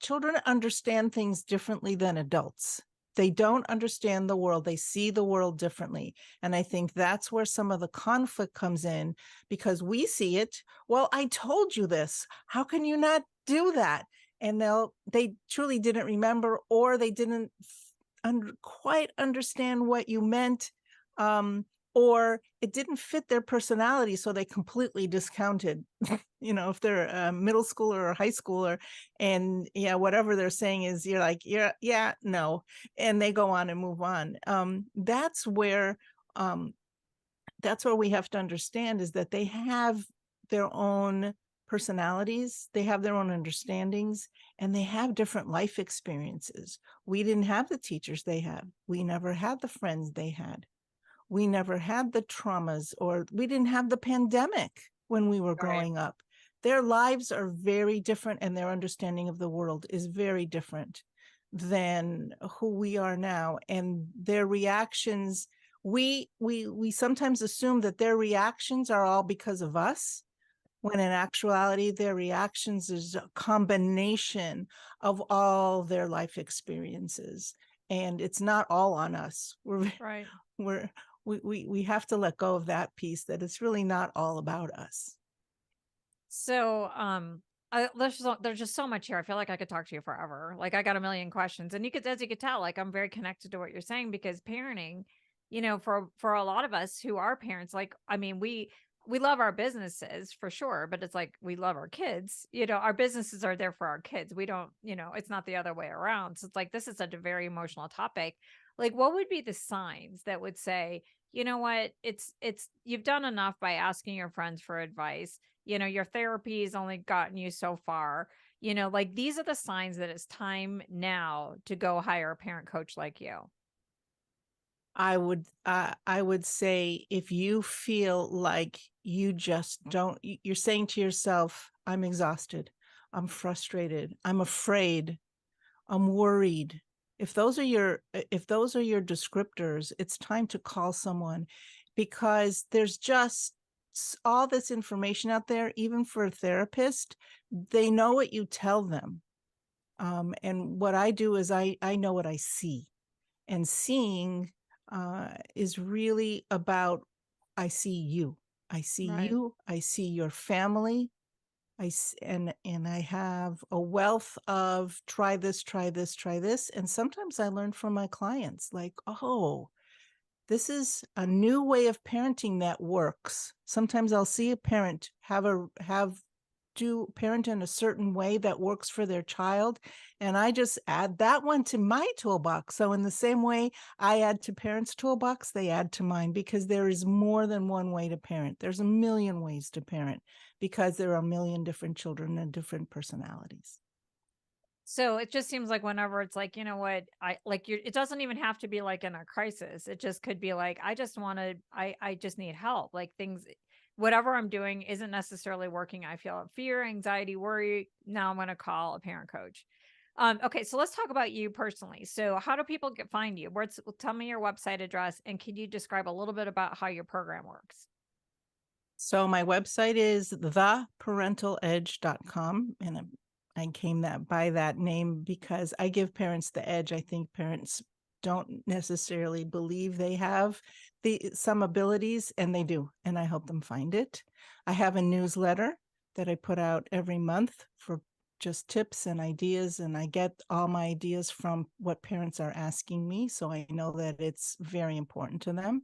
children understand things differently than adults. they don't understand the world. They see the world differently. And I think that's where some of the conflict comes in, because we see it. Well, I told you this. How can you not do that? And they truly didn't remember, or they didn't quite understand what you meant. Or it didn't fit their personality, so they completely discounted, if they're a middle schooler or high schooler, and whatever they're saying is, you're like, yeah, no, and they go on and move on. That's where we have to understand, is that they have their own personalities, they have their own understandings, and they have different life experiences. We didn't have the teachers they had. We never had the friends they had. We never had the traumas, or we didn't have the pandemic when we were growing up. Their lives are very different, and their understanding of the world is very different than who we are now. And their reactions, we sometimes assume that their reactions are all because of us, when in actuality, their reactions is a combination of all their life experiences. And it's not all on us. We have to let go of that piece, that it's really not all about us. So, there's just so much here. I feel like I could talk to you forever. Like, I got a million questions, and as you could tell, like, I'm very connected to what you're saying, because parenting, for a lot of us who are parents, like, I mean, we love our businesses for sure, but it's like, we love our kids. Our businesses are there for our kids. We don't, it's not the other way around. So it's like, this is such a very emotional topic. Like, what would be the signs that would say, you know what, it's you've done enough by asking your friends for advice. Your therapy has only gotten you so far. Like, these are the signs that it's time now to go hire a parent coach like you. I would say, if you feel like you just don't, you're saying to yourself, I'm exhausted, I'm frustrated, I'm afraid, I'm worried. If those are your descriptors, it's time to call someone, because there's just all this information out there. Even for a therapist, they know what you tell them. And what I do is I know what I see, and seeing is really about, I see you. I see you. I see your family. And I have a wealth of try this, try this, try this. And sometimes I learn from my clients, like, oh, this is a new way of parenting that works. Sometimes I'll see a parent do parent in a certain way that works for their child, and I just add that one to my toolbox. So in the same way I add to parents' toolbox, they add to mine, because there is more than one way to parent. There's a million ways to parent, because there are a million different children and different personalities. So it just seems like whenever it's like, it doesn't even have to be like in a crisis. It just could be like, I just need help. Like, whatever I'm doing isn't necessarily working. I feel fear, anxiety, worry. Now I'm going to call a parent coach. Okay. So let's talk about you personally. So how do people find you? Tell me your website address, and can you describe a little bit about how your program works? So my website is theparentaledge.com, and I came by that name because I give parents the edge. I think parents don't necessarily believe they have some abilities, and they do, and I help them find it. I have a newsletter that I put out every month for just tips and ideas, and I get all my ideas from what parents are asking me, so I know that it's very important to them.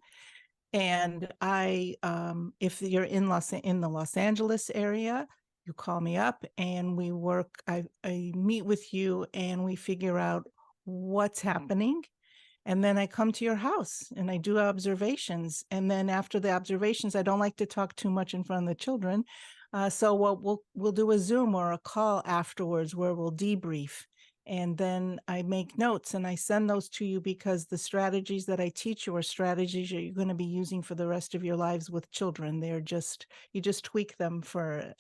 And if you're in the Los Angeles area, you call me up and we work. I meet with you and we figure out what's happening. And then I come to your house and I do observations. And then after the observations, I don't like to talk too much in front of the children. So we'll do a Zoom or a call afterwards where we'll debrief. And then I make notes and I send those to you, because the strategies that I teach you are strategies that you're going to be using for the rest of your lives with children. You just tweak them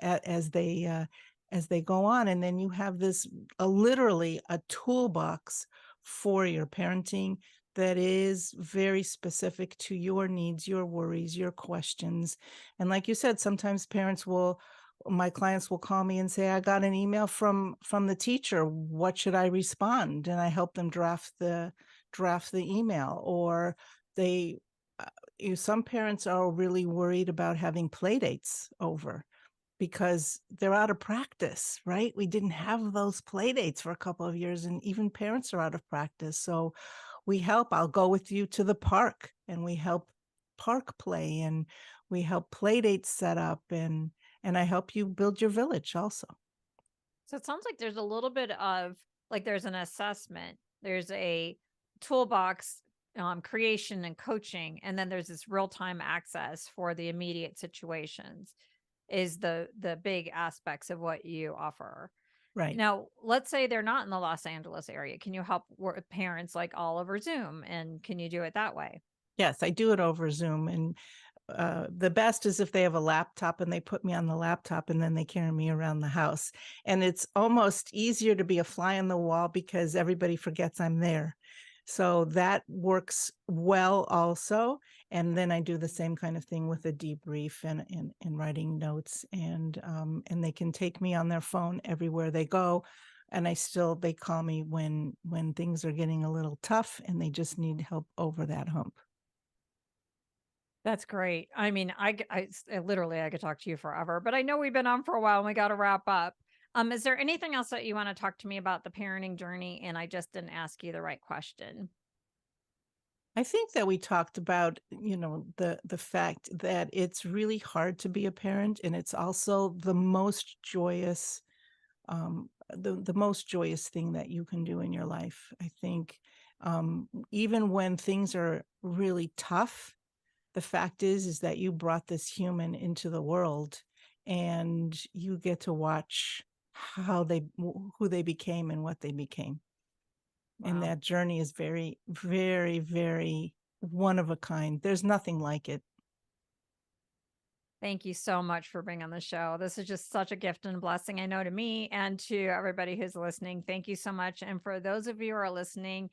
as they go on. And then you have literally a toolbox for your parenting that is very specific to your needs, your worries, your questions. And like you said, sometimes my clients will call me and say, I got an email from the teacher. What should I respond? And I help them draft the draft the email, or they, some parents are really worried about having play dates over because they're out of practice, right? We didn't have those play dates for a couple of years, and even parents are out of practice. So we help. I'll go with you to the park, and we help park play, and we help play dates set up, and I help you build your village also. So it sounds like there's a little bit of like there's an assessment, there's a toolbox creation and coaching, and then there's this real-time access for the immediate situations is the big aspects of what you offer. Right. Now, let's say they're not in the Los Angeles area. Can you help with parents like all over Zoom? And can you do it that way? Yes, I do it over Zoom, and the best is if they have a laptop and they put me on the laptop and then they carry me around the house. And it's almost easier to be a fly on the wall because everybody forgets I'm there. So that works well also. And then I do the same kind of thing with a debrief and writing notes, and they can take me on their phone everywhere they go. And they call me when things are getting a little tough and they just need help over that hump. That's great. I mean, literally I could talk to you forever, but I know we've been on for a while and we got to wrap up. Is there anything else that you want to talk to me about the parenting journey? And I just didn't ask you the right question. I think that we talked about, the fact that it's really hard to be a parent, and it's also the most joyous, the most joyous thing that you can do in your life. I think, even when things are really tough, the fact is that you brought this human into the world, and you get to watch who they became and what they became. And Wow. that journey is very, very, very one of a kind. There's nothing like it. Thank you so much for being on the show. This is just such a gift and a blessing, I know, to me and to everybody who's listening. Thank you so much. And for those of you who are listening,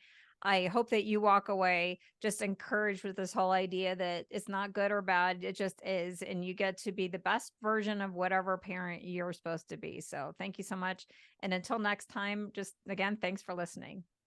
I hope that you walk away just encouraged with this whole idea that it's not good or bad. It just is. And you get to be the best version of whatever parent you're supposed to be. So thank you so much. And until next time, just again, thanks for listening.